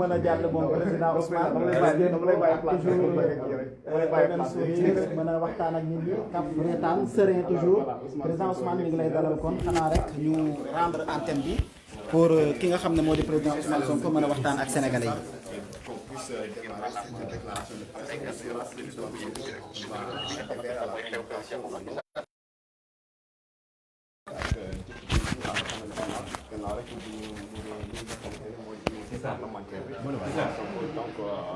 mën a jàll moom président Ousmane toujours mën a waxtaan ak nit ñi kap reetaan serein toujours président Ousmane mi ngi lay dalal kon xanaa rek ñu rendre antenne bi pour ki nga xam ne moo di président Ousmane Sonko mën a waxtaan ak sénégalais yi. Donc,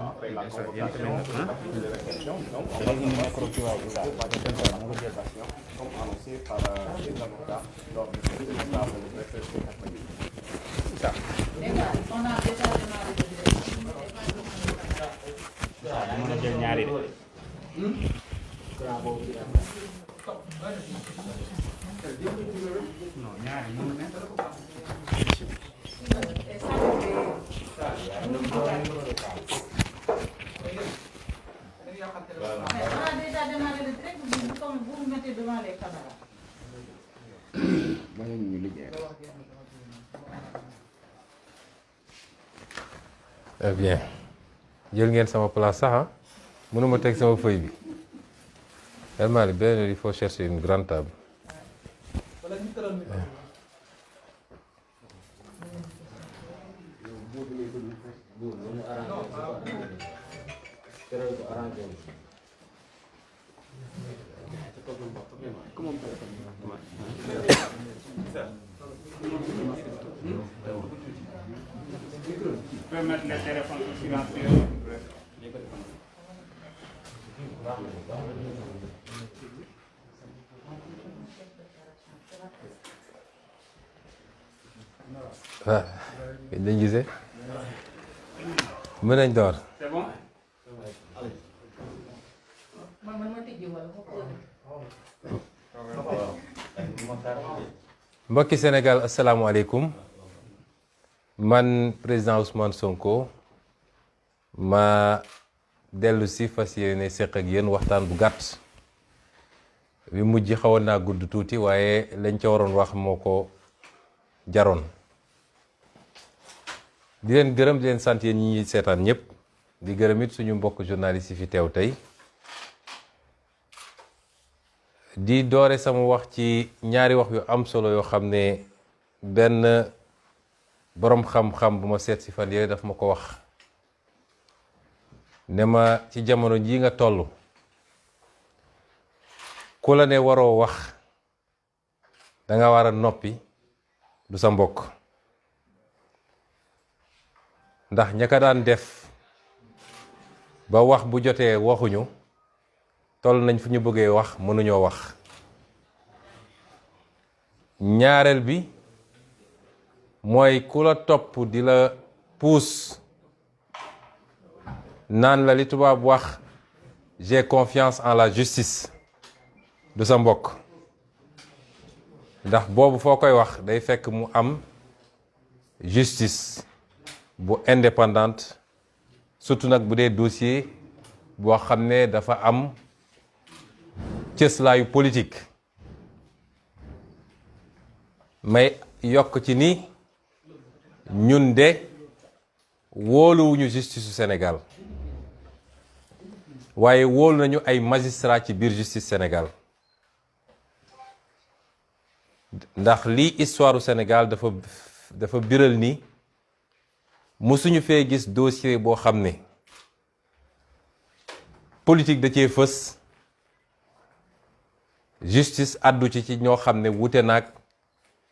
après la convocation, comme annoncé par les avocats lors de cette table de presse. On a déjà démarré le direct, vous vous mettez devant les caméras. Eh bien jël ngeen sama place sax mënuma teg sama feuille bi vraiment il faut chercher une grande table. Je peux mettre les téléphones sur silencieux. ah dañ gisee mën nañ door. C'est bon? mbokki Sénégal asalaamaaleykum man président Ousmane Sonko ma dellu si fas yéene seq ak yéen waxtaan bu gàtt bi mujj xawoon naa gudd tuuti waaye lañ ca waroon wax moo ko jaroon di leen gërëm di leen sant yéen ñi ñuy seetaan ñëpp di gërëm it suñu mbokk journaliste yi fi teew tey di doore sama wax ci ñaari wax yu am solo yoo xam ne benn boroom xam-xam bu ma seet si fan yii daf ma ko wax ne ma ci jamono jii nga toll ku la ne waroo wax danga war a noppi du sa mbokk ndax ña ka daan def ba wax bu jotee waxuñu toll nañ fu ñu bëggee wax mënuñoo wax ñaareel bi mooy ku la topp di la puus naan la li tubaab wax j'ai confiance en la justice du sa mbokk ndax boobu foo koy wax day fekk mu am justice bu indépendante surtout nag bu dee dossier boo xam ne dafa am cëslaayu politique may yokk ci ni ñun de wóoluwuñu justice su Sénégal waaye wóolu nañu ay magistrat ci biir justice Sénégal ndax lii histoire u Sénégal dafa biral ni musuñu fee gis dossier boo xam ne politique da cee fës justice addu ci ñoo xam ne wute naag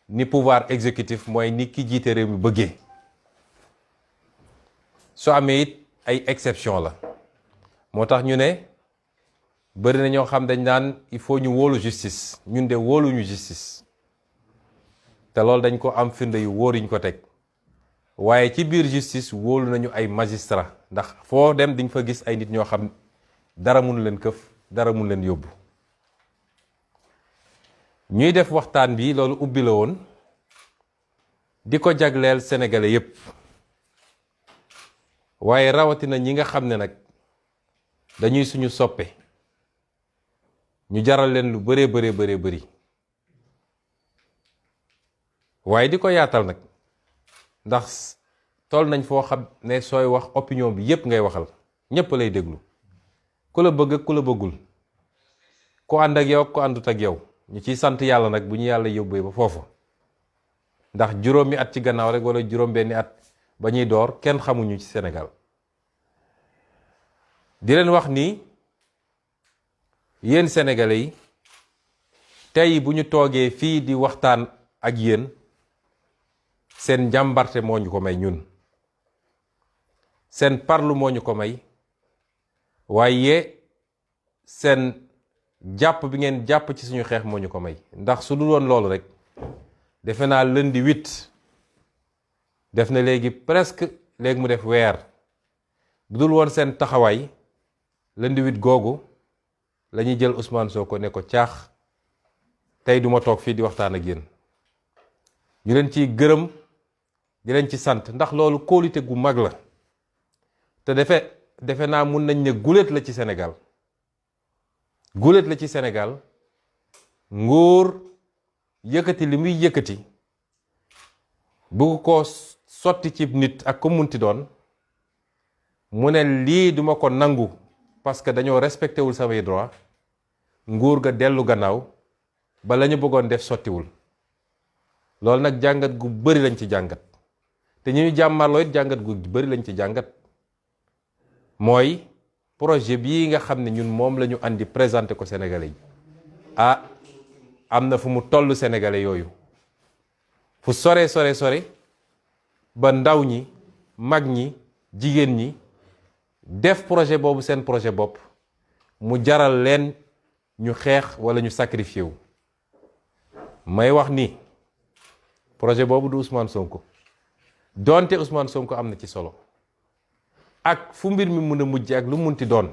ni pouvoir exécutif mooy ni ki jiite réew mi bëggee su amee it ay exception la moo tax ñu ne bëri na ñoo xam dañ naan il faut ñu wóolu justice ñun de wóoluñu justice te loolu dañ ko am firnde yu wóor yuñ ko teg waaye ci biir justice wóolu nañu ay magistrat ndax foo dem diñ fa gis ay nit ñoo xam dara mënu leen këf dara mënu leen yóbbu ñuy def waxtaan bi loolu ubbi la woon di ko jagleel sénégalais yépp waaye rawatina ñi nga xam ne nag dañuy suñu soppe ñu jaral leen lu bëree bëri waaye di ko yaatal nag ndax toll nañ foo xam ne sooy wax opinion bi yépp ngay waxal ñépp lay déglu ku la bëgg ak ku la bëggul ku ànd ak yow ku àndut ak yow ñu ciy sant yàlla nag bu ñu yàlla yóbbee ba foofu ndax juróomi at ci gannaaw rek wala juróom benni at ba ñuy door kenn xamuñu ci Sénégal di leen wax ni yéen sénégalais yi tey bu ñu toogee fii di waxtaan ak yéen seen njàmbarte moo ñu ko may ñun seen parlu moo ñu ko may waaye seen jàpp bi ngeen jàpp ci suñu xeex moo ñu ko may ndax su dul woon loolu rek defe naa lundi 8 def na léegi presque léegi mu def weer bu dul woon seen taxawaay lundi 8 googu la ñuy jël Ousmane Sonko ne ko caax tey duma toog fii di waxtaan ak yéen ñu leen ciy gërëm di leen ci sant ndax loolu kóolute gu mag la te defe naa mun nañ ne guléet la ci Sénégal guléet la ci Sénégal nguur yëkkati li muy yëkkati bëgg ko sotti ci nit ak ko munti doon mu ne lii duma ko nangu parce que dañoo respecté wul samay droit nguur ga dellu gannaaw ba la ñu bëggoon def sottiwul loolu nag jàngat gu bari lañ ci jàngat te ñu jàmmarloo it jàngat gu bari lañ ci jàngat mooy projet bii nga xam ne ñun moom la ñu andi présenté ko Sénégalais yi am na fu mu toll Sénégalais yooyu fu sore ba ndaw ñi mag ñi jigéen ñi def projet boobu seen projet bopp mu jaral leen ñu xeex wala ñu sacrifié wu may wax ni projet boobu du Ousmane Sonko donte Ousmane Sonko am na ci solo ak fu mbir mi mën a mujj ak lu munti doon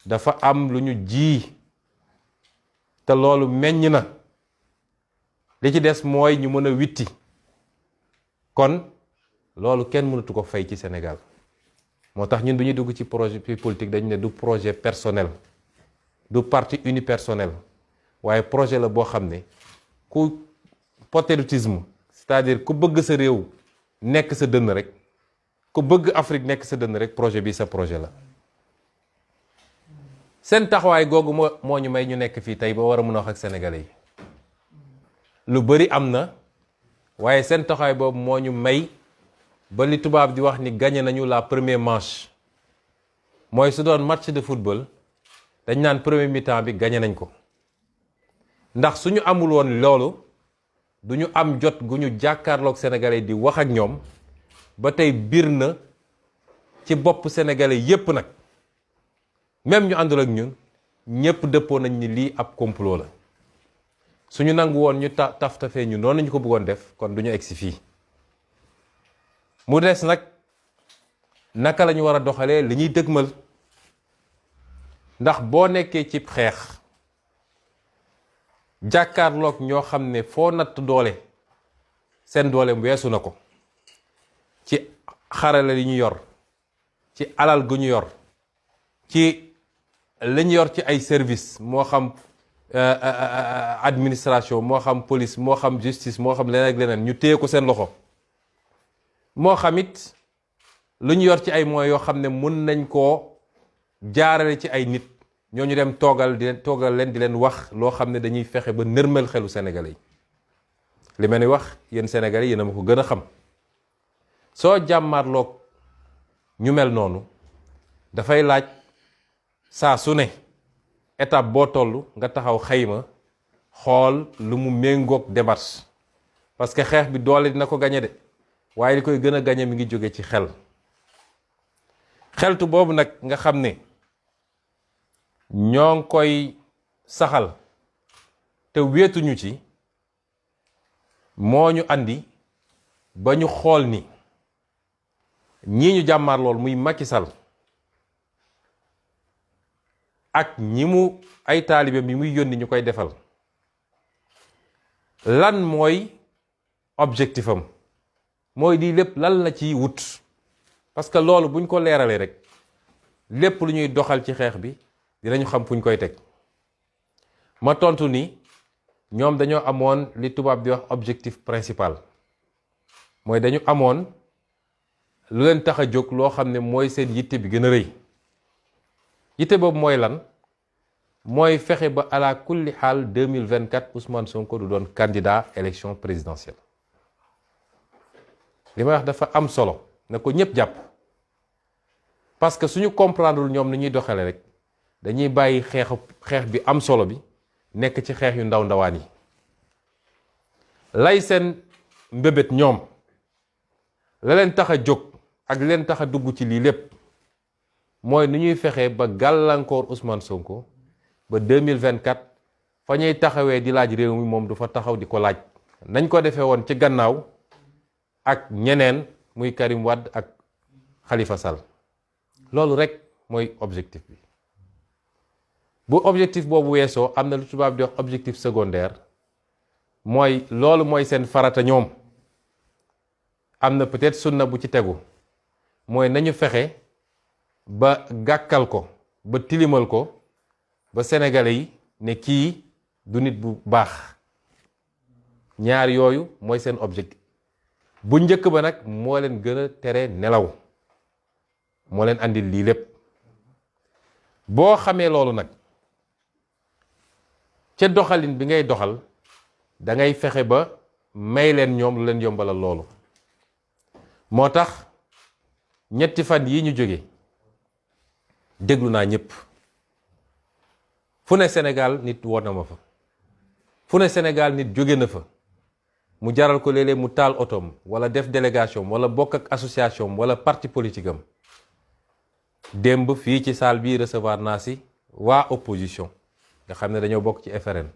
dafa am lu ñu ji te loolu meññ na li ci des mooy ñu mën a witti kon loolu kenn mënatu ko fay ci Sénégal moo tax ñun du ñuy dugg ci projet politique dañu ne du projet personnel du parti unipersonnel waaye projet la boo xam ne ku patriotisme c'est-à-dire ku bëgg sa réew nekk sa dënn rek ku bëgg Afrique nekk sa dënn rek projet bi sa projet la seen taxawaay googu moo ñu may ñu nekk fii tey ba war a mën a wax ak sénégalais yi lu bari am na waaye seen taxawaay boobu moo ñu may ba li tubaab di wax ni gagné nañu la première manche mooy su doon match de football dañ naan premier mi-temps bi gagné nañ ko ndax suñu amul woon loolu du ñu am jot gu ñu jàkkaarloog sénégalais di wax ak ñoom ba tey biir na ci bopp sénégalais yépp nag même ñu àndul ak ñun ñépp dëppoo nañ ni lii ab complot la suñu nangu woon ñu taf-tafee ñu noonu ñu ko bëggoon def kon du ñu egsi fii mu des nag naka la ñu war a doxalee li ñuy dëgmal ndax boo nekkee ci xeex jàkkaarloog ñoo xam ne foo natt doole seen doole weesu na ko ci xarala li ñu yor ci alal gu ñu yor ci li ñu yor ci ay service moo xam administration moo xam police moo xam justice moo xam leneen ak leneen ñu téye ko seen loxo moo xam it lu ñu yor ci ay moyens yoo xam ne mun nañ koo jaarale ci ay nit ñoo ñu dem toogal leen di leen wax loo xam ne dañuy fexe ba nërmel xelu Sénégalais yi li ma ni wax yéen Sénégalais yéen a ma ko gën a xam soo jàmmaarloog ñu mel noonu dafay laaj saa su ne étape boo toll nga taxaw xayma xool lu mu méngoog démarche parce que xeex bi doole dina ko gañe de waaye li koy gën a gañe mi ngi jóge ci xeltu boobu nag nga xam ne ñoo ngi koy saxal te wéetuñu ci moo ñu andi ba ñu xool ni ñii ñu jàmmaar lool muy Macky Sall ak ñi mu ay taalibe bi muy yónni ñu koy defal lan mooy objectif am mooy di lépp lan la ciy wut parce que loolu buñ ko leeralee rek lépp lu ñuy doxal ci xeex bi dinañu xam fuñ koy teg ma tontu ni ñoom dañoo amoon li tubaab di wax objectif principal mooy dañu amoon lu leen tax a jóg loo xam ne mooy seen yitte bi gën a rëy yitte boobu mooy lan mooy fexe ba ala kulli xaal 2024 Ousmane Sonko du doon candidat élection présidentielle li may wax dafa am solo na ko ñëpp jàpp parce que suñu comprendre ñoom ni ñuy doxale rek dañuy bàyyi xeex bi am solo bi nekk ci xeex yu ndaw ndawaan yi lay seen mbébét ñoom la leen tax a jóg ak leen tax a dugg ci lii lépp mooy ni ñuy fexe ba gàllankoor Ousmane Sonko ba 2024 fa ñuy taxawee di laaj réew mi moom du fa taxaw di ko laaj nañ ko defee woon ci gannaaw ak ñeneen muy Karim Wade ak Khalifa Sall loolu rek mooy objectif bi bu objectif boobu weesoo am na lu tubaab di wax objectif secondaire mooy loolu mooy seen farata ñoom am na peut-être sunna bu ci tegu mooy nañu fexe ba gàkkal ko ba tilimal ko ba sénégalais yi ne kii du nit bu baax ñaar yooyu mooy seen objectif bu njëkk ba nag moo leen gën a tere nelaw moo leen andil lii lépp boo xamee loolu nag ca doxalin bi ngay doxal da ngay fexe ba may leen ñoom lu leen yombalal loolu moo tax ñetti fan yi ñu jóge déglu naa ñëpp fu ne Sénégal nit woo na ma fa fu ne Sénégal nit jóge na fa mu jaral ko léeg-léeg mu taal otoom wala def délégation wala bokk ak association wala parti politique am démb fii ci salle bi recevoir naa si waa opposition nga xam ne dañoo bokk ci FRN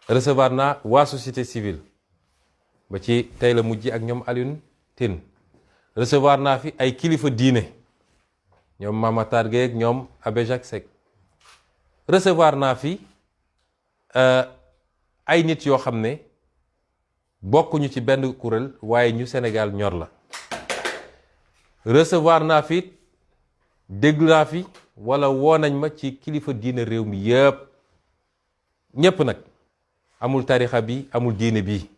recevoir naa waa société civile ba ci tey la mujj ak ñoom Alioune Tine recevoir naa fi ay kilifa diine ñoom Mame Matar Gueye ak ñoom Abbé Jacques Seck recevoir naa fi ay nit yoo xam ne bokkuñu ci benn kuréel waaye ñu Sénégal ñor la recevoir naa fi déglu naa fi wala woo nañ ma ci kilifa diine réew mi yëpp ñépp nag amul tarixa bi amul diine bi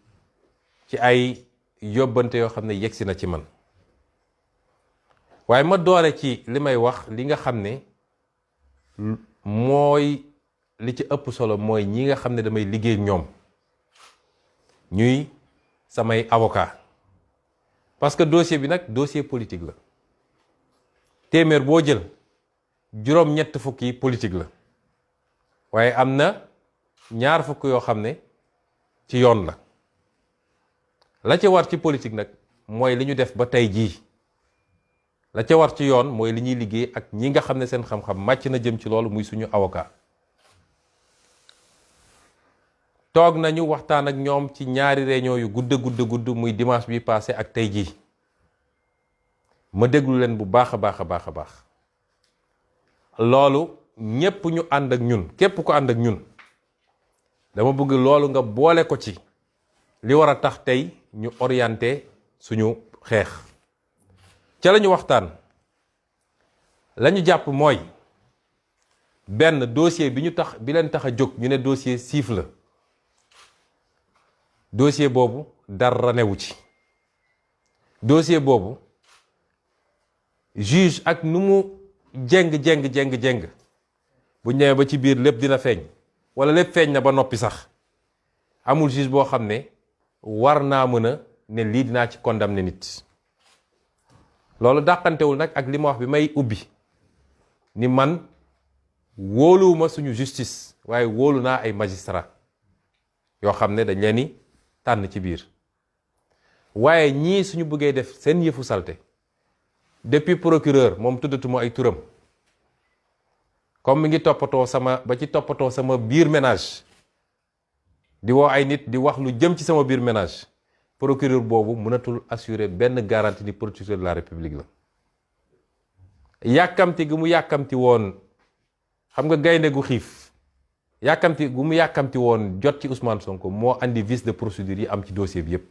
ci ay yóbbante yoo xam ne yegsi na ci man waaye ma doore ci li may wax li nga xam ne mooy li ci ëpp solo mooy ñi nga xam ne damay liggéey ak ñoom ñuy samay avocat parce que dossier bi nag dossier politique la téeméer boo jël juróom-ñett fukk yi politique la waaye am na ñaar fukk yoo xam ne ci yoon la ca war ci politique nag mooy li ñu def ba tey jii la ca war ci yoon mooy li ñuy liggéey ak ñi nga xam ne seen xam-xam màcc na jëm ci loolu muy suñu avocat toog nañu waxtaan ak ñoom ci ñaari réunion yu gudd muy dimanche bi passé ak tey jii ma déglu leen bu baax a baax loolu ñépp ñu ànd ak ñun képp ko ànd ak ñun dama bëgg loolu nga boole ko ci li war a tax tey ñu orienté suñu xeex ca la ñu waxtaan la ñu jàpp mooy benn dossier bi leen tax a jóg ñu ne dossier siif la dossier boobu dara newu ci dossier boobu juge ak nu mu jeng bu ñëwee ba ci biir lépp dina feeñ wala lépp feeñ na ba noppi sax amul juge boo xam ne war naa mën a ne lii dinaa ci condamner nit loolu dàqantewul nag ak li ma wax bi may ubbi ni man wóoluwuma suñu justice waaye wóolu naa ay magistrat yoo xam ne dañ leen ni tànn ci biir waaye ñii suñu bëggee def seen yëfu salte depuis procureur moom tuddatuma ay turam comme mi ngi toppatoo sama biir ménage di woo ay nit di wax lu jëm ci sama biir ménage procureur boobu mënatul assurer benn garantie ni procureur de la république la yàkkamti gu mu yàkkamti woon xam nga gaynde gu xiif yàkkamti gu mu yàkkamti woon jot ci Ousmane Sonko moo andi vice de procédure yi am ci dossier bi yépp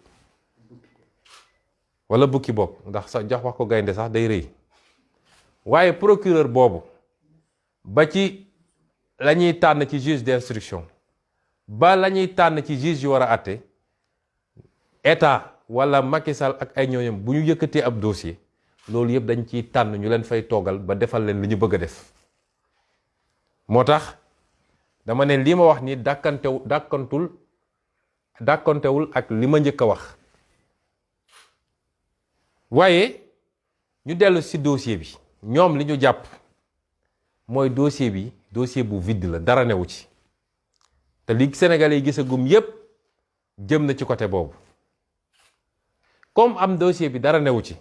wala bukki bokk ndax sax jox wax ko gaynde sax day rëy waaye procureur boobu ba ci la ñuy tànn ci juge d'instruction ba la ñuy tànn ci juge yu war a àtte état wala Macky Sall ak ay ñooñam bu ñu yëkkatee ab dossier loolu yëpp dañ ciy tànn ñu leen fay toogal ba defal leen li ñu bëgg a def. moo tax dama ne lii ma wax ni dàkkantewul ak li ma njëkk a wax. waaye ñu dellu ci dossier bi ñoom li ñu jàpp mooy dossier bi dossier bu vide la, dara newu ci. te li Sénégalais yi gisagum yépp jëm na ci côté boobu. comme am dossier bi dara newu ci,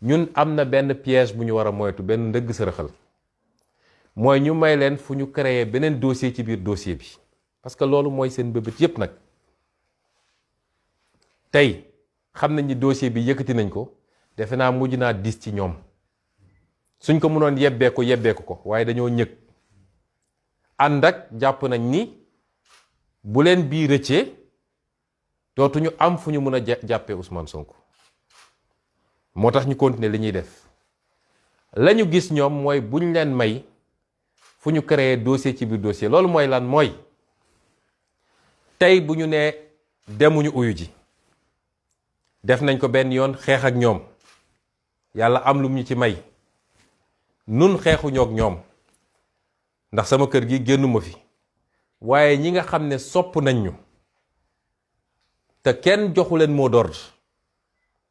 ñun am na benn piège bu ñu war a moytu, benn ndëgg sërëxal. mooy ñu may leen fu ñu créer beneen dossier ci biir dossier bi, parce que loolu mooy seen bëbët yépp nag. tey xam nañ ni dossier bi yëkkati nañ ko, defe naa mujj naa dis ci ñoom. suñ ko mënoon yebbeeku ko waaye dañoo ñëg ànd ak jàpp nañ ni bu leen bii rëccee dootuñu am fu ñu mën a jàppee Ousmane Sonko. moo tax ñu continuer li ñuy def. la ñu gis ñoom mooy buñ leen may fu ñu créer dossier ci biir dossier. loolu mooy lan? mooy tey bu ñu nee demuñu uyu ji, def nañ ko benn yoon xeex ak ñoom, yàlla am lu ñu ci may. nun xeexuñoo ak ñoom ndax sama kër gi génnuma fi, waaye ñi nga xam ne sopp nañ ñu te kenn joxu leen mot d'ordre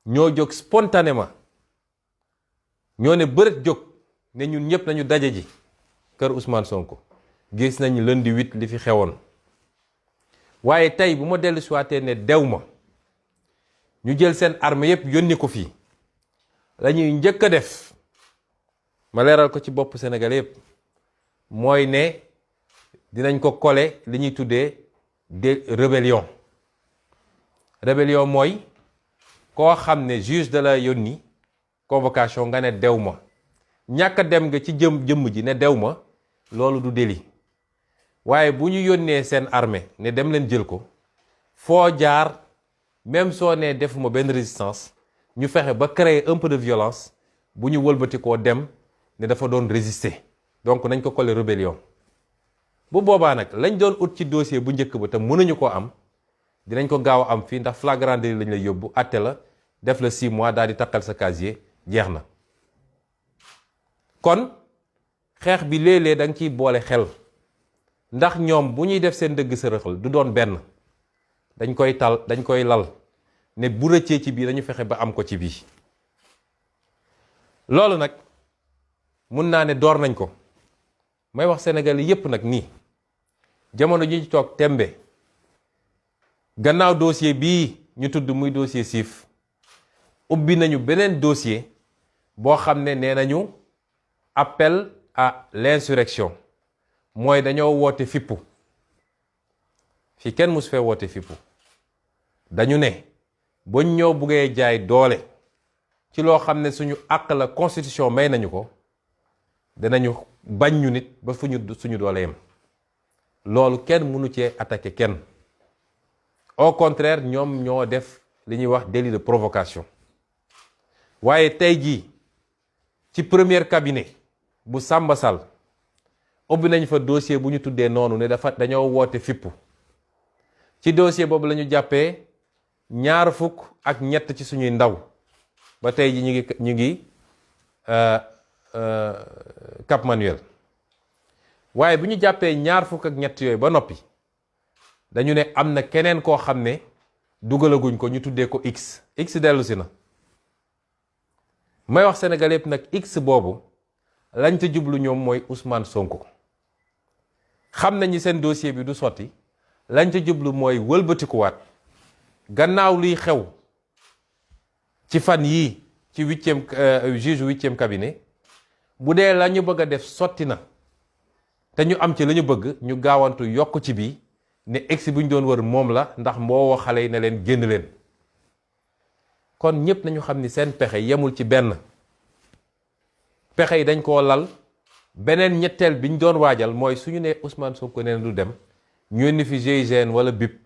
ñoo jóg spontanément, ñoo ne bërët jóg ne ñun ñëpp nañu daje ji kër Ousmane Sonko. gis nañ lundi 8 li fi xewoon. waaye tey bu ma dellu si waatee ne dew ma, ñu jël seen arme yépp yónni ko fii, lañuy njëkk a def, ma leeral ko ci bopp Sénégal yépp, mooy ne dinañ ko coller li ñuy tuddee de rébellion. Rébellion mooy koo xam ne juge de la yónni convocation nga ne dew ma, ñàkk a dem nga ci jëmm ji ne dew ma, loolu du délit. waaye bu ñu yónnee seen armée ne dem leen jël ko, foo jaar même soo nee defuma benn résistance, ñu fexe ba créer un peu de violence, bu ñu wëlbati koo dem ne dafa doon résister. donc nañ ko coller rébellion. bu boobaa nag lañ doon ut ci dossier bu njëkk ba te mënuñu koo am, dinañ ko gaaw a am fii, ndax flagrant délit lañ lay yóbbu, àtte la, def la 6 mois daal di takkal sa casier, jeex na. kon xeex bi léeg-léeg da nga ciy boole xel, ndax ñoom bu ñuy def seen dëgg sërëxal du doon benn, dañ koy lal ne bu rëccee ci bii dañu fexe ba am ko ci bii. loolu nag mun naa ne door nañ ko. may wax Sénégal yépp nag nii, jamono ji ñu toog tembe, gannaaw dossier bii ñu tudd muy dossier Siff, ubbi nañu beneen dossier boo xam ne nee nañu appel à l'insurrection. mooy dañoo woote fippu. fi kenn mus fee woote fippu. dañu ne buñ ñoo buggee jaay doole ci loo xam ne suñu àq la, constitution may nañu ko, danañu bañ ñu nit ba suñu doole yem. loolu kenn mënu cee attaquer kenn. au contraire, ñoom ñoo def li ñuy wax délit de provocation. waaye tey jii ci premier cabinet bu Samba Sall ubbi nañ fa dossier bu ñu tuddee noonu ne dañoo woote fippu. ci dossier boobu la ñu jàppee 23 ci suñuy ndaw ba tey ji ñu ngi Cap Manuel. waaye bu ñu jàppee 23 yooyu ba noppi, dañu ne am na keneen koo xam ne dugalaguñ ko, ñu tuddee ko X dellu si na. may wax Sénégal yépp nag X boobu lañ ca jublu ñoom mooy Ousmane Sonko. xam nañu seen dossier bi du sotti, lañ ca jublu mooy wëlbatikuwaat gannaaw luy xew ci fan yii ci juge 8e cabinet. bu dee la ñu bëgg a def sotti na te ñu am ci la ñu bëgg, ñu gaawantu yokk ci bii ne X bu ñu doon wër moom la, ndax moo wax xale yi ne leen génn leen. kon ñépp nañu xam ni seen pexe yemul ci benn. pexe yi dañ koo lal. beneen ñetteel bi ñu doon waajal mooy suñu ne Ousmane Sonko nee na du dem, ñu indi fi GIGN wala BIP,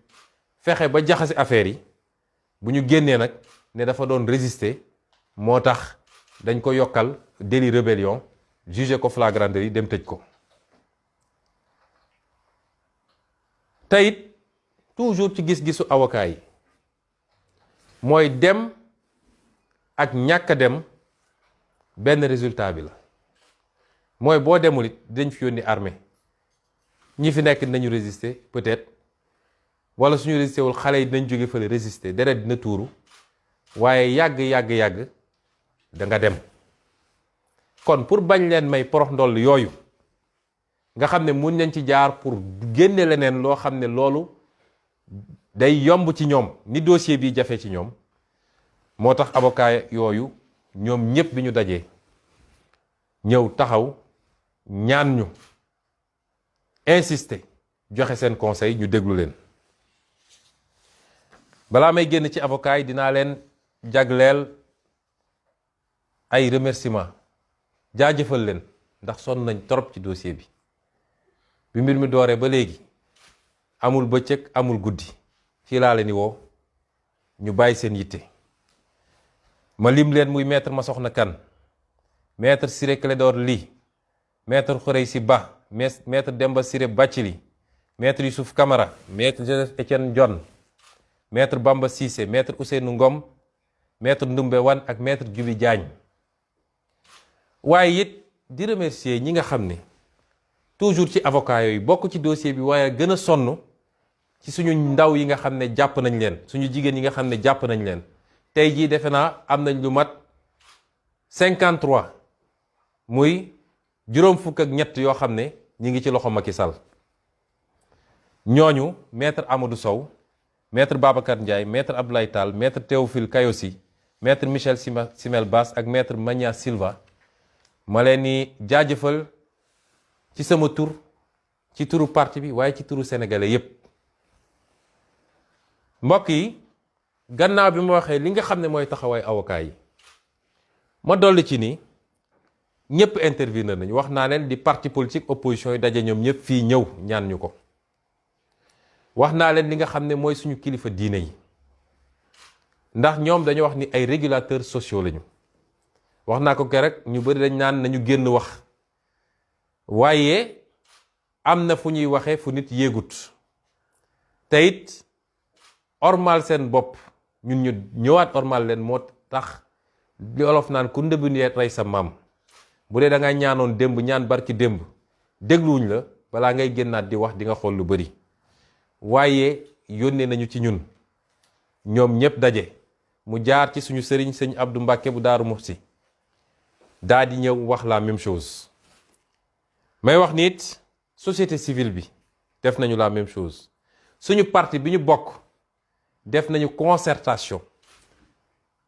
fexe ba jaxase affaire yi. bu ñu génnee nag ne dafa doon résister, moo tax dañ ko yokkal délit rébellion, jugé ko flagrant délit, dem tëj ko. teyit toujours ci gis-gisu avocat yi, mooy dem ak ñàkk a dem benn résultat bi la mooy boo demul it dañ fi yónni armée ñi fi nekk dinañu résister peut-être wala suñu résister wul xale yi dinañ jóge fële résister deret dina tuuru waaye yàgg da nga dem. kon pour bañ leen may porox ndoll yooyu nga xam ne mun nañ ci jaar pour génne leneen loo xam ne loolu day yomb ci ñoom ni dossier bi jafe ci ñoom moo tax avocat yooyu ñoom ñépp bi ñu dajee ñëw taxaw ñaan ñu insister joxe seen conseil ñu déglu leen. balaa may génn ci avocat yi dinaa leen jagleel ay remerciement jaajëfal leen ndax sonn nañ torop ci dossier bi mbir mi dooree ba léegi amul bëccëg amul guddi fii laa leen di woo ñu bàyyi seen yitte ma lim leen muy maître Massokhna Kane maître Ciré Clédor Ly maître Khoureychi Ba maître Demba Ciré Bathily maître Youssouf Camara maître Joseph Étienne Dione maître Bamba Cissé maître Ousseynou Ngom maître Ndoumbé Wane ak maître Djibi Diagne waaye it di remercier ñi nga xam ne toujours ci avocat yooyu bokk ci dossier bi waaye gën a sonn ci suñu ndaw yi nga xam ne jàpp nañ leen suñu jigéen yi nga xam ne jàpp nañ leen tey jii defe naa am nañ lu mat 53 muy juróom fukk ak ñett yoo xam ne ñi ngi ci loxo Macky Sall ñooñu maître Amadou Sow maître Babacar Ndiaye maître Abdoulaye Tall maître Théophile Kayosi maître Michel Simel Bass ak maître Magna Silva ma leen ni jaajëfal ci sama tur ci turu parti bi waaye ci turu sénégalais yépp mbokk yi gannaaw bi ma waxee li nga xam ne mooy taxawaay avocat yi ma dolli ci ni ñëpp intervenir nañu wax naa leen di parti politique opposition yi daje ñoom ñëpp fii ñëw ñaan ñu ko wax naa leen li nga xam ne mooy suñu kilifa diine yi ndax ñoom dañu wax ni ay régulateurs sociaux lañu wax naa ko rek ñu bari dañ naan nañu génn wax waaye am na fu ñuy waxee fu nit yéegut te it ormal seen bopp ñun ñu ñëwaat ormal leen moo tax li olof naan ku ndëbb ni rey sa maam bu dee da nga ñaanoon démb ñaan barki démb dégluwuñ la balaa ngay génnaat di wax di nga xool lu bari waaye yónnee nañu ci ñun ñoom ñépp daje mu jaar ci suñu sëriñ sëñ Abdou Mbàkke bu Daaru Muxti daa di ñëw wax la même chose may wax nit société civile bi def nañu la même chose suñu parti bi ñu bokk def nañu concertation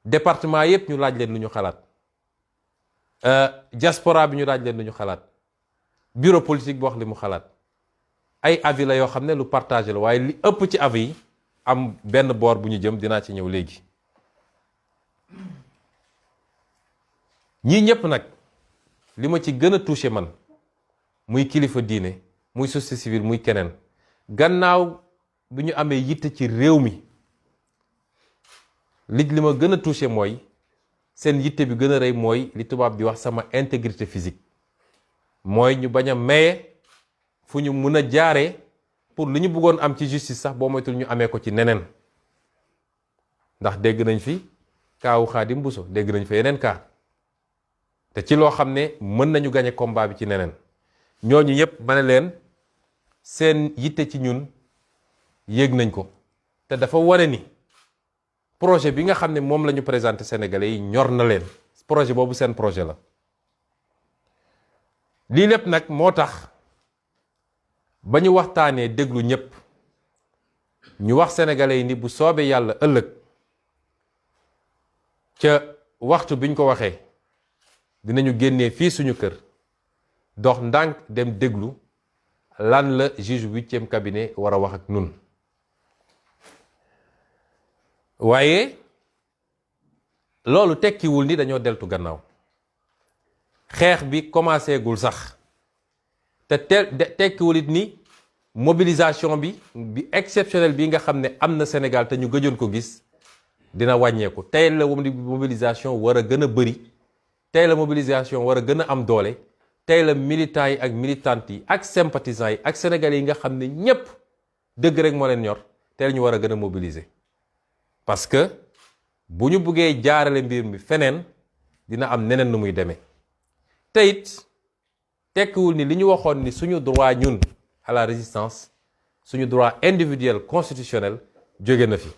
département yépp ñu laaj leen lu ñu xalaat diaspora bi ñu laaj leen lu ñu xalaat bureau politique bi wax li mu xalaat ay avis la yoo xam ne lu partagé la waaye li ëpp ci avis yi am benn boor bu ñu jëm dinaa ci ñëw léegi ñii ñépp nag li ma ci gën a touché man muy kilifa diine muy société civile muy keneen gannaaw bi ñu amee yitte ci réew mi li ma gën a touché mooy seen yitte bi gën a rëy mooy li tubaab di wax sama intégrité physique mooy ñu bañ a maye fu ñu mun a jaaree pour li ñu bëggoon am ci justice sax boo moytul ñu amee ko ci neneen ndax dégg nañ fi kaawu Xaadim Buso dégg nañ fa yeneen kaa te ci loo xam ne mën nañu gañe combat bi ci neneen ñooñu yépp ma ne leen seen yitte ci ñun yéeg nañ ko te dafa wane ni projet bi nga xam ne moom la ñu présenté Sénégalais yi ñor na leen projet boobu seen projet la lii lépp nag moo tax ba ñu waxtaanee déglu ñépp ñu wax Sénégalais yi ni bu soobee yàlla ëllëg ca waxtu bi ñu ko waxee dinañu génnee fii suñu kër dox ndànk dem déglu lan la juge 8e cabinet war a wax ak nun waaye loolu tekkiwul ni dañoo deltu gannaaw xeex bi commencé gul sax te tekkiwul it ni mobilisation bi exceptionnelle bi nga xam ne am na Sénégal te ñu gëjoon ko gis dina wàññeeku tey la mobilisation war a gën a bëri tey la mobilisation war a gën a am doole tey la militants yi ak militantes yi ak sympathisants yi ak sénégalais yi nga xam ne ñépp dëgg rek moo leen ñor tey la ñu war a gën a mobiliser parce que bu ñu buggee jaarale mbir mi feneen dina am neneen nu muy demee te it tekkiwul ni li ñu waxoon ni suñu droit ñun à la résistance suñu droit individuel constitutionnel jóge na fi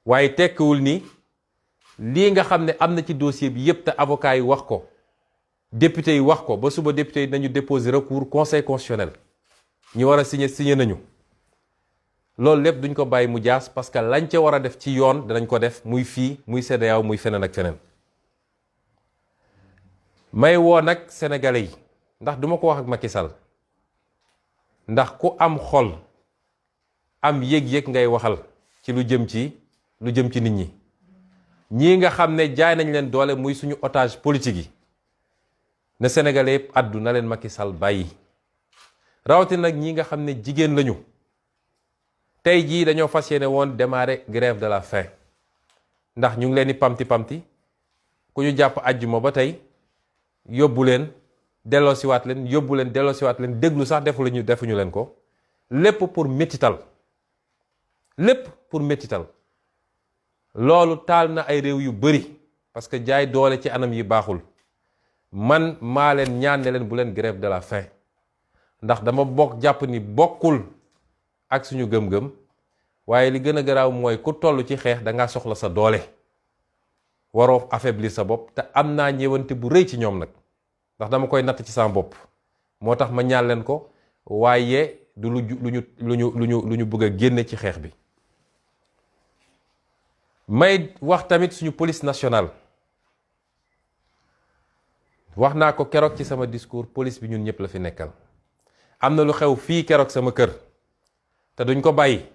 waaye tekkiwul ni lii nga xam ne am na ci dossier bi yépp te avocat yi wax ko député yi wax ko ba suba député yi nañu déposer recours conseil constitutionnel ñi war a signé nañu loolu lépp duñ ko bàyyi mu jaas parce que lañ ca war a def ci yoon danañ ko def muy fii muy CEDEAO muy feneen ak feneen may woo nag sénégalais yi ndax duma ko wax ak Macky Sall ndax ku am xol am yëg-yëg ngay waxal ci lu jëm ci nit ñi ñii nga xam ne jaay nañ leen doole muy suñu otage politique yi na sénégalais yëpp addu na leen Macky Sall bàyyi rawatina nag ñi nga xam ne jigéen lañu tey jii dañoo fas yéene woon démarrer grève de la faim ndax ñu ngi leen di pamti ku ñu jàpp àjjuma ba tey yóbbu leen delloosiwaat leen déglu sax defuñu leen ko lépp pour métital loolu taal na ay réew yu bari parce que jaay doole ci anam yi baaxul man maa leen ñaan ne leen bu leen grève de la faim ndax dama jàpp ni bokkul ak suñu gëm-gëm waaye li gën a garaaw mooy ku toll ci xeex da ngaa soxla sa doole waroo affaiblir sa bopp te am naa ñëwante bu rëy ci ñoom nag ndax dama koy natt ci sama bopp moo tax ma ñaan leen ko waaye du lu ñu bëgg a génne ci xeex bi. may wax tamit suñu police nationale wax naa ko keroog ci sama discours police bi ñun ñëpp la fi nekkal am na lu xew fii keroog sama kër te duñ ko bàyyi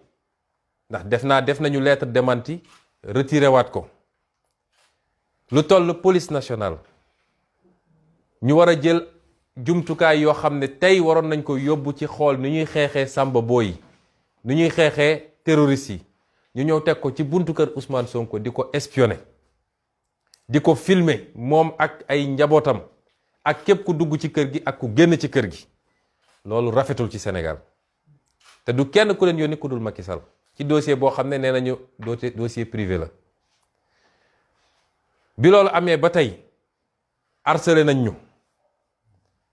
ndax def nañu lettre démenti retiré waat ko lu toll police nationale ñu war a jël jumtukaay yoo xam ne tey waroon nañ ko yóbbu ci xool ni ñuy xeexee Samba Boy ni ñuy xeexee terroristes yi ñu ñëw teg ko ci buntu kër Ousmane Sonko di ko espionner di ko filmer moom ak ay njabootam ak képp ku dugg ci kër gi ak ku génn ci kër gi loolu rafetul ci Sénégal te du kenn ku leen yónni ku dul Macky Sall ci dossier boo xam ne nee nañu dossier privé la bi loolu amee ba tey harcelé nañ ñu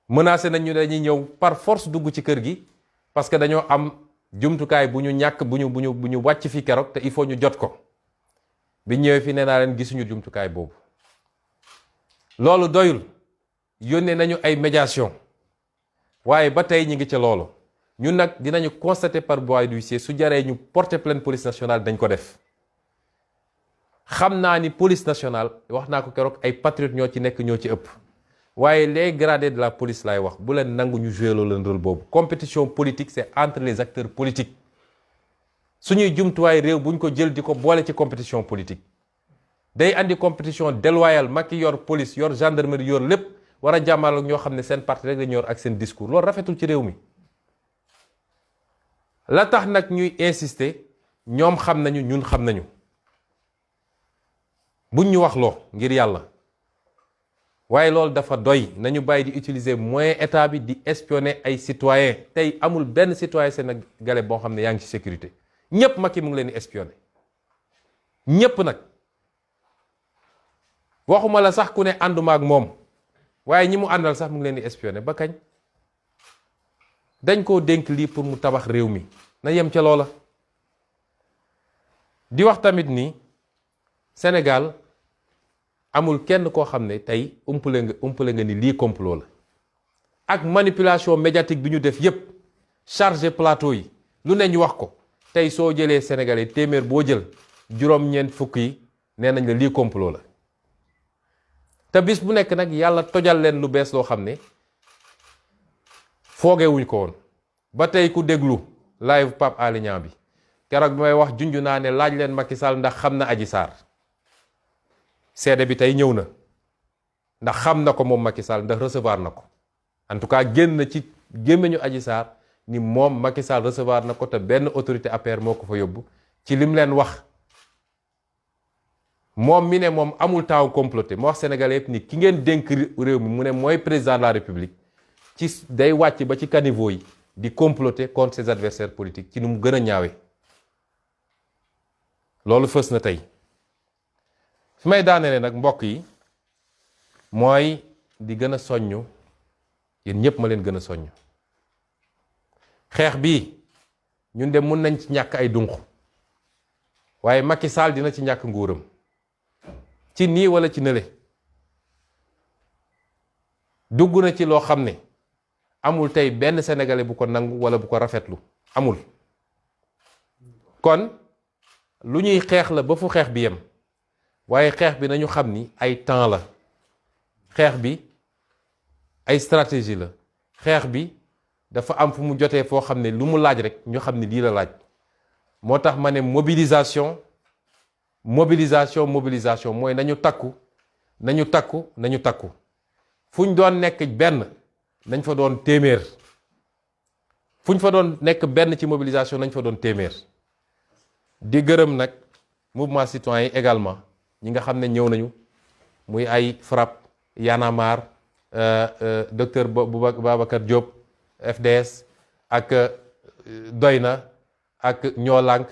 menacé nañ ñu dañuy ñëw par force dugg ci kër gi parce que dañoo am jumtukaay bu ñu ñàkk bu ñu wàcc fi keroog te il faut ñu jot ko bi ñëwee fi nee naa leen gisuñu jumtukaay boobu loolu doyul yónnee nañu ay médiation waaye ba tey ñi ngi ca loolu ñun nag dinañu constater par voie d'huissier su jaree ñu porter plainte police nationale dañ ko def xam naa ni police nationale wax naa ko keroog ay patriotes ñoo ci nekk ñoo ci ëpp waaye les gradés de la police laay wax bu leen nangu ñu jouer loolu leen rôle boobu compétition politique c'est entre les acteurs politiques suñuy jumtuwaay réew buñ ko jël di ko boole ci compétition politique day andi compétition déloyale Macky yor police yor gendarmerie yor lépp war a jàmmal ak ñoo xam ne seen parti rek dañu yor ak seen discours loolu rafetul ci réew mi la tax nag ñuy insister ñoom xam nañu ñun xam nañu buñ ñu wax loo ngir yàlla waaye loolu dafa doy nañu bàyyi di utiliser moyen état bi di espionner ay citoyens tey amul benn citoyen sénégalais boo xam ne yaa ngi ci sécurité ñépp Macky mu ngi leen di espionner ñépp nag waxuma la sax ku ne ànduma ak moom waaye ñi mu àndal sax mu ngi leen di espionner ba kañ dañ koo dénk lii pour mu tabax réew mi na yem ca loola di wax tamit ni Sénégal amul kenn koo xam ne tey umpale nga ni lii complot la ak manipulation médiatique bi ñu def yépp chargé plateau yi lu ne ñu wax ko tey soo jëlee sénégalais téeméer boo jël juróom-ñeent fukk yi nee nañ la lii complot la te bis bu nekk nag yàlla tojal leen lu bees loo xam ne foogewuñ ko woon ba tey ku déglu live Pape Alé Niang bi keroog bi may wax junj naa ne laaj leen Macky Sall ndax xam na Adji Sarr seede bi tey ñëw na ndax xam na ko moom Macky Sall ndax recevoir na ko en tout cas génn na ci gémmiñu Adji Sarr ni moom Macky Sall recevoir na ko te benn autorité APR moo ko fa yóbbu ci lim leen wax moom mi ne moom amul temps comploté moo wax sénégalais yëpp ni ki ngeen dénk réew mi mu ne mooy président de la république ci day wàcc ba ci caniveau yi di comploter contre ses adversaires politiques ci nu mu gën a ñaawe loolu fës na tey fi may daaneele nag mbokk yi mooy di gën a soññu yéen ñëpp ma leen gën a soññ xeex bi ñun de mun nañ ci ñàkk ay dunq waaye Macky Sall dina ci ñàkk nguuram ci nii wala ci nële dugg na ci loo xam ne amul tey benn sénégalais bu ko nangu wala bu ko rafetlu amul kon lu ñuy xeex la ba fu xeex bi yem waaye xeex bi nañu xam ni ay temps la xeex bi ay stratégie la xeex bi dafa am fu mu jotee foo xam ne lu mu laaj rek ñu xam ne lii la laaj moo tax ma ne mobilisation mooy nañu takku fu ñu doon nekk benn nañ fa doon téeméer fu ñu fa doon nekk benn ci mobilisation nañ fa doon téeméer di gërëm nag mouvement citoyen yi également ñi nga xam ne ñëw nañu muy ay FRAPP Y'en a marre docteur Babacar Diop FDS ak Doyna ak Ñoo Lank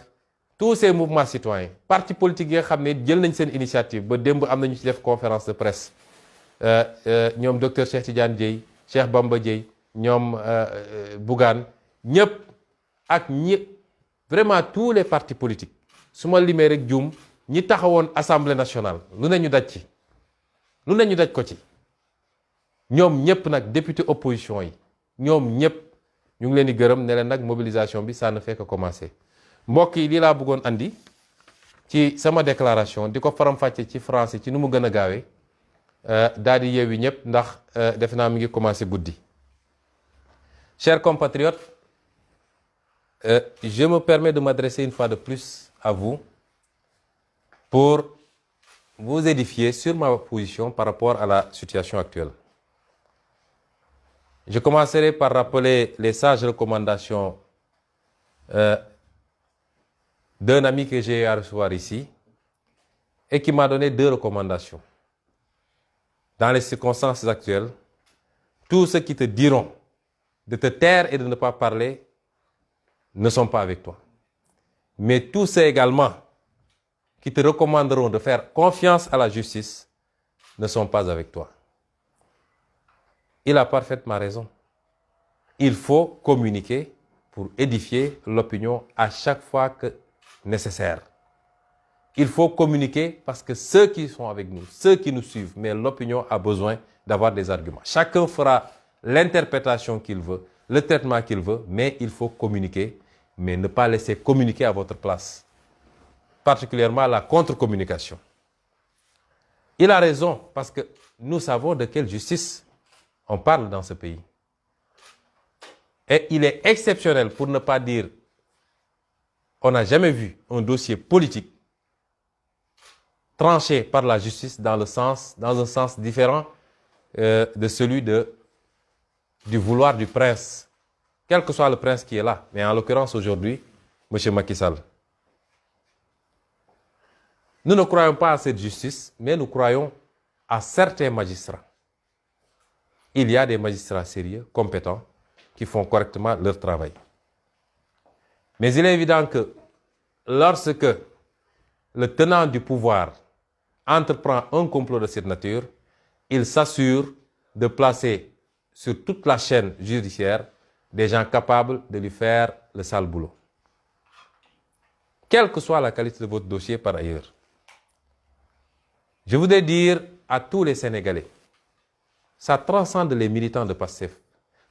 tous ces mouvements citoyens parti politique yi nga xam ne jël nañ seen initiative ba démb am nañu ci def conférence de presse ñoom docteur Cheikh Tidiane Dièye Cheikh Bamba Dièye ñoom Bougane ñëpp ak ñi vraiment tous les partis politiques su ma limee rek juum ñi taxawoon assemblée nationale lu ne ñu daj ko ci ñoom ñëpp nag député opposition yi ñoom ñëpp ñu ngi leen di gërëm ne leen nag mobilisation bi ça ne fait que commencer mbokk yi lii laa bëggoon andi ci sama déclaration di ko faram-fàcce ci français ci nu mu gën a gaawee daal di yeewi ñëpp ndax defe naa mi ngi commencer guddi. Chers compatriotes, je me permets de m'adresser une fois de plus à vous pour vous édifier sur ma position par rapport à la situation actuelle. Je commencerai par rappeler les sages recommandations d'un ami que j'ai eu à recevoir ici et qui m'a donné 2 recommandations. Dans les circonstances actuelles, tous ceux qui te diront de te taire et de ne pas parler ne sont pas avec toi. Mais tous ceux également qui te recommanderont de faire confiance à la justice ne sont pas avec toi. Il a parfaitement raison. Il faut communiquer pour édifier l'opinion à chaque fois que nécessaire. Il faut communiquer parce que ceux qui sont avec nous, ceux qui nous suivent, mais l'opinion a besoin d'avoir des arguments. Chacun fera l'interprétation qu'il veut, le traitement qu'il veut, mais il faut communiquer, mais ne pas laisser communiquer à votre place. Particulièrement la contre-communication. Il a raison parce que nous savons de quelle justice on parle dans ce pays. Et il est exceptionnel, pour ne pas dire, on n'a jamais vu un dossier politique tranché par la justice dans un sens différent de celui du vouloir du prince, quel que soit le prince qui est là, mais en l'occurrence aujourd'hui, M. Macky Sall. Nous ne croyons pas à cette justice, mais nous croyons à certains magistrats. Il y a des magistrats sérieux, compétents, qui font correctement leur travail. Mais il est évident que lorsque le tenant du pouvoir entreprend un complot de cette nature, il s'assure de placer sur toute la chaîne judiciaire des gens capables de lui faire le sale boulot. Quelle que soit la qualité de votre dossier par ailleurs. Je voudrais dire à tous les Sénégalais, ça transcende les militants de PASTEF.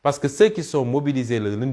Parce que ceux qui sont mobilisés le lundi